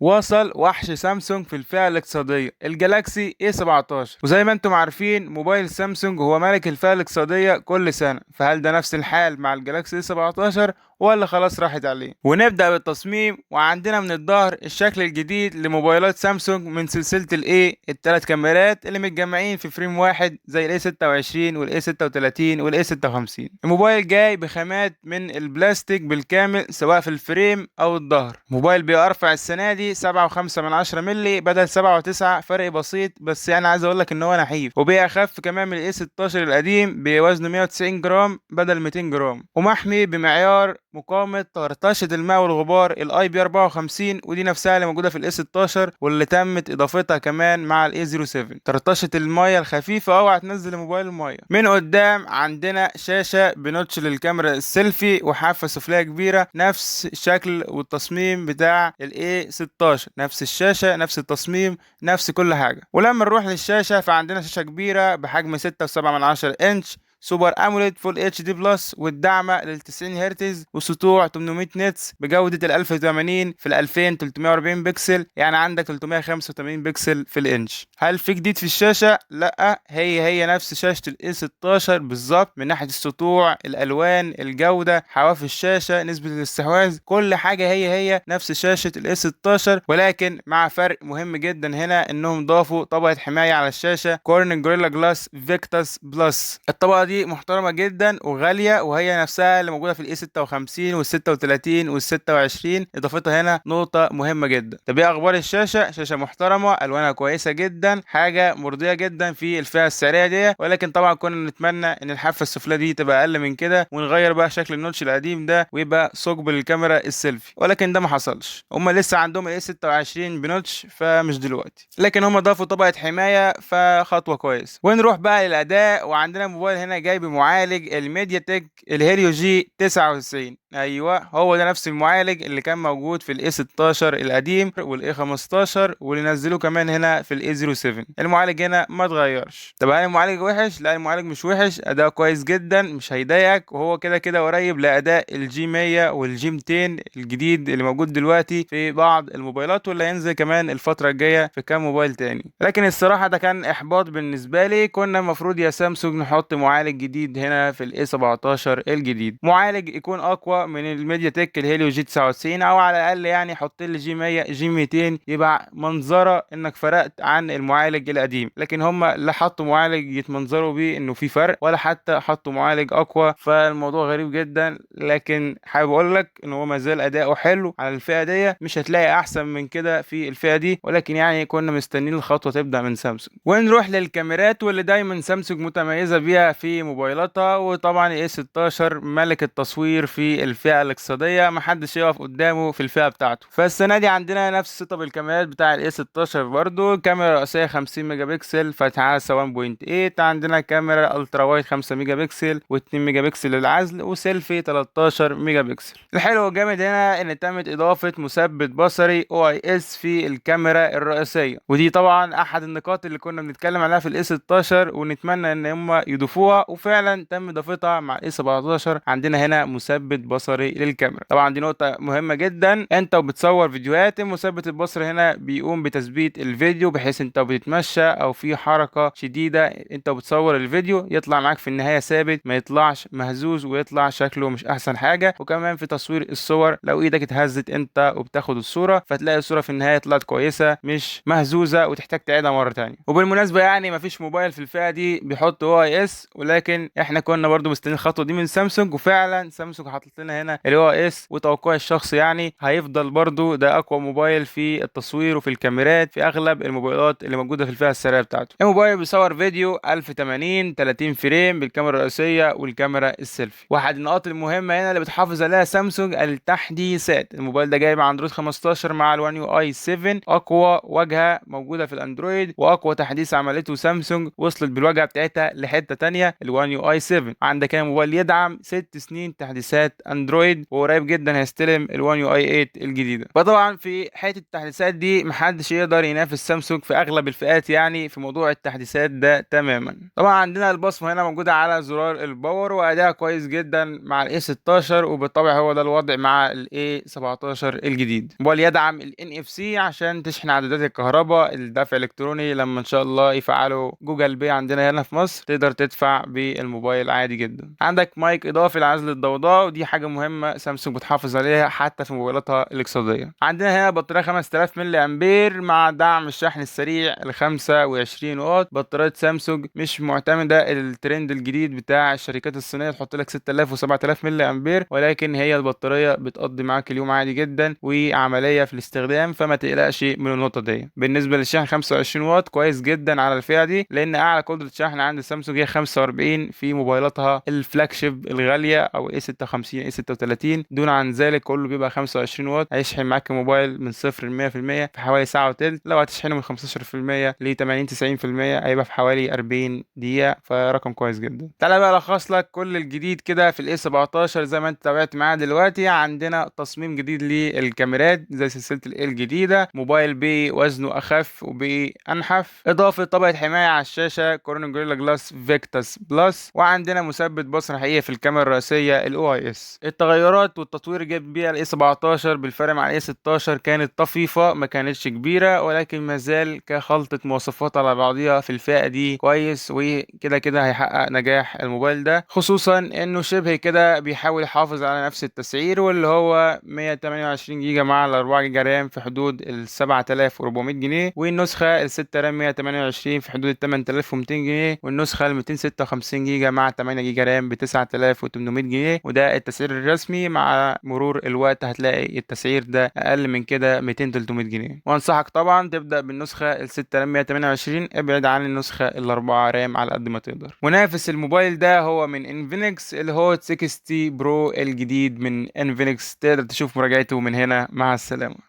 وصل وحش سامسونج في الفئة الاقتصادية الجالاكسي A17. وزي ما انتم عارفين موبايل سامسونج هو ملك الفئة الاقتصادية كل سنة، فهل ده نفس الحال مع الجالاكسي A17 ولا خلاص راحت عليه؟ ونبدأ بالتصميم، وعندنا من الظهر الشكل الجديد لموبايلات سامسونج من سلسلة الثلاث كاميرات اللي متجمعين في فريم واحد زي A26 والA36 والA56. الموبايل جاي بخامات من البلاستيك بالكامل سواء في الفريم او الظهر. موبايل بيرفع السنة دي 7.5 مللي بدل 7.9، فرق بسيط بس يعني عايز اقول لك ان هو نحيف، وبيخف كمان من A16 القديم بوزنه 190 جرام بدل 200 جرام، ومحمي بمعيار مقاومة طرطشة الماء والغبار الاي بي 54، ودي نفسها اللي موجودة في الاي 16 واللي تمت اضافتها كمان مع الاي 07. طرطشة المية الخفيفة، اوعى تنزل موبايل المية. من قدام عندنا شاشة بنوتش للكاميرا السيلفي وحافة سفلية كبيرة، نفس الشكل والتصميم بتاع الاي 16، نفس الشاشة نفس التصميم نفس كل حاجة. ولما نروح للشاشة فعندنا شاشة كبيرة بحجم 6.7 انش سوبر اموليد فول اتش دي بلس، والدعمه لل 90 هرتز وسطوع 800 نتس بجوده ال 1080 في ال 2340 بكسل، يعني عندك 385 بكسل في الانش. هل في جديد في الشاشه؟ لا، هي نفس شاشه الاي 16 بالظبط، من ناحيه السطوع، الالوان، الجوده، حواف الشاشه، نسبه الاستحواذ، كل حاجه هي نفس شاشه الاي 16، ولكن مع فرق مهم جدا هنا انهم ضافوا طبقه حمايه على الشاشه كورنينج جوريلا جلاس فيكتاس بلس. الطبقه دي محترمه جدا وغاليه، وهي نفسها اللي موجوده في الاي 56 وال 36 وال 26. اضافتها هنا نقطه مهمه جدا. طب ايه اخبار الشاشه؟ شاشه محترمه، الوانها كويسه جدا، حاجه مرضيه جدا في الفئه السعريه دي، ولكن طبعا كنا نتمنى ان الحافه السفليه دي تبقى اقل من كده، ونغير بقى شكل النوتش القديم ده ويبقى ثقب للكاميرا السيلفي، ولكن ده ما حصلش. هم لسه عندهم الاي 26 بنوتش فمش دلوقتي، لكن هم ضافوا طبقه حمايه فخطوه كويس. ونروح بقى للاداء، وعندنا موبايل هنا جاي بمعالج الميديا تك الهيليو جي 99. ايوه، هو ده نفس المعالج اللي كان موجود في الاي 16 القديم والاي 15 واللي نزلوه كمان هنا في الاي 07. المعالج هنا ما اتغيرش. طب هل المعالج وحش؟ لا، المعالج مش وحش، اداء كويس جدا مش هيضايقك، وهو كده كده قريب لاداء الجي 100 والجي 200 الجديد اللي موجود دلوقتي في بعض الموبايلات، واللي هينزل كمان الفتره الجايه في كام موبايل تاني. لكن الصراحه ده كان احباط بالنسبه لي، كنا المفروض يا سامسونج نحط معالج جديد هنا في الاي 17 الجديد، معالج يكون اقوى من الميديا تك الهيليو جي 99، او على الاقل يعني حط لي جي 100 جي 200 يبقى منظره انك فرقت عن المعالج القديم. لكن هم لا حطوا معالج يتمنظروا بيه انه في فرق، ولا حتى حطوا معالج اقوى، فالموضوع غريب جدا. لكن حابب اقول لك ان هو ما زال اداؤه حلو على الفئه دي، مش هتلاقي احسن من كده في الفئه دي، ولكن يعني كنا مستنيين الخطوه تبدا من سامسونج. ونروح للكاميرات واللي دايما سامسونج متميزه بيها في موبايلاتها، وطبعا الاي 16 ملك التصوير في الفئه الاقتصاديه، محدش يقف قدامه في الفئه بتاعته. فالسنه دي عندنا نفس سيت اب الكاميرات بتاع الاي 16 برضو. كاميرا رئيسيه 50 ميجا بكسل فتح عدسه 1.8، عندنا كاميرا الترا وايد 5 ميجا بكسل و2 ميجا بكسل للعزل، وسيلفي 13 ميجا بكسل. الحلو الجامد هنا ان تمت اضافه مثبت بصري او اي اس في الكاميرا الرئيسيه، ودي طبعا احد النقاط اللي كنا بنتكلم عليها في الاي 16 ونتمنى ان هم يضيفوها، وفعلا تم اضافتها مع الاي 17. عندنا هنا مثبت بصري للكاميرا، طبعا دي نقطه مهمه جدا. انت وبتصور فيديوهات المثبت البصري هنا بيقوم بتثبيت الفيديو، بحيث انت بتتمشى او في حركه شديده انت وبتصور الفيديو يطلع معاك في النهايه ثابت، ما يطلعش مهزوز ويطلع شكله مش احسن حاجه. وكمان في تصوير الصور لو ايدك اتهزت انت وبتاخد الصوره فتلاقي الصوره في النهايه طلعت كويسه مش مهزوزه وتحتاج تعيدها مره تانية. وبالمناسبه يعني مفيش موبايل في الفئه دي بيحط او اي اس، ولكن احنا كنا برضو مستنيين الخطوه دي من سامسونج، وفعلا سامسونج حاطط لنا هنا الاو اي اس. وتوقعي الشخصي يعني هيفضل برضو ده اقوى موبايل في التصوير وفي الكاميرات في اغلب الموبايلات اللي موجوده في الفئه السعريه بتاعته. الموبايل بيصور فيديو 1080 30 فريم بالكاميرا الرئيسيه والكاميرا السيلفي. واحد النقاط المهمه هنا اللي بتحافظ عليها سامسونج التحديثات. الموبايل ده جاي مع اندرويد 15 مع الوان يو اي 7، اقوى واجهه موجوده في الاندرويد، واقوى تحديث عملته سامسونج وصلت بالواجهه بتاعتها لحته تانية الوان يو اي 7. عندك هنا موبايل يدعم 6 سنين تحديثات اندرويد. اندرويد، وقريب جدا هيستلم الوان يو اي 8 الجديده. فطبعا في حته التحديثات دي محدش يقدر ينافس سامسونج في اغلب الفئات يعني في موضوع التحديثات ده تماما. طبعا عندنا البصمه هنا موجوده على زرار الباور، واداء كويس جدا مع الاي 16، وبالطبع هو ده الوضع مع الاي 17 الجديد. موبايل يدعم الان اف سي عشان تشحن عدادات الكهرباء، الدفع الالكتروني لما ان شاء الله يفعلوا جوجل باي عندنا هنا في مصر تقدر تدفع بالموبايل عادي جدا. عندك مايك اضافي لعزل الضوضاء، ودي حاجه مهمه سامسونج بتحافظ عليها حتى في موبايلاتها الاقتصاديه. عندنا هنا بطاريه 5000 ملي امبير مع دعم الشحن السريع ل 25 واط. بطاريه سامسونج مش معتمده الترند الجديد بتاع الشركات الصينيه تحط لك 6000 و7000 ملي امبير، ولكن هي البطاريه بتقضي معاك اليوم عادي جدا وعمليه في الاستخدام، فما تقلقش من النقطه دي. بالنسبه للشحن 25 واط كويس جدا على الفئه دي، لان اعلى قدره شحن عند سامسونج هي 45 في موبايلاتها الفلاج شيب الغاليه او اي 56 اي 36. دون عن ذلك كله بيبقى 25 واط، هيشحن معاك الموبايل من 0 ل 100% في حوالي ساعه وتلت. لو هتشحنه من 15% ل 80 90% هيبقى في حوالي 40 دقيقه، فرقم كويس جدا. تعالى بقى الخص لك كل الجديد كده في الاي 17. زي ما انت تابعت معايا دلوقتي، عندنا تصميم جديد للكاميرات زي سلسله الاي الجديده، موبايل بوزنه اخف وبانحف، اضافه طبقه حمايه على الشاشه كورنينج جوريلا جلاس فيكتاس بلس، وعندنا مثبت بصر حقيقي في الكاميرا الرئيسيه الاو اي اس. التغيرات والتطوير اللي جاب بيها الاي 17 بالفرق مع الاي 16 كانت طفيفه، ما كانتش كبيره، ولكن ما زال كخلطه مواصفات على بعضيها في الفئه دي كويس، وكده كده هيحقق نجاح الموبايل ده، خصوصا انه شبه كده بيحاول يحافظ على نفس التسعير، واللي هو 128 جيجا مع ال 4 جيجا رام في حدود ال 7400 جنيه، والنسخه ال 6 رام 128 في حدود ال 8200 جنيه، والنسخه ال 256 جيجا مع 8 جيجا رام ب 9800 جنيه. وده التسعير الرسمي، مع مرور الوقت هتلاقي التسعير ده اقل من كده 200 300 جنيه. وانصحك طبعا تبدا بالنسخه ال 6 رام 128، ابعد عن النسخه ال 4 رام على قد ما تقدر. منافس الموبايل ده هو من انفينكس الهوت 60 برو الجديد من انفينكس، تقدر تشوف مراجعته من هنا. مع السلامه.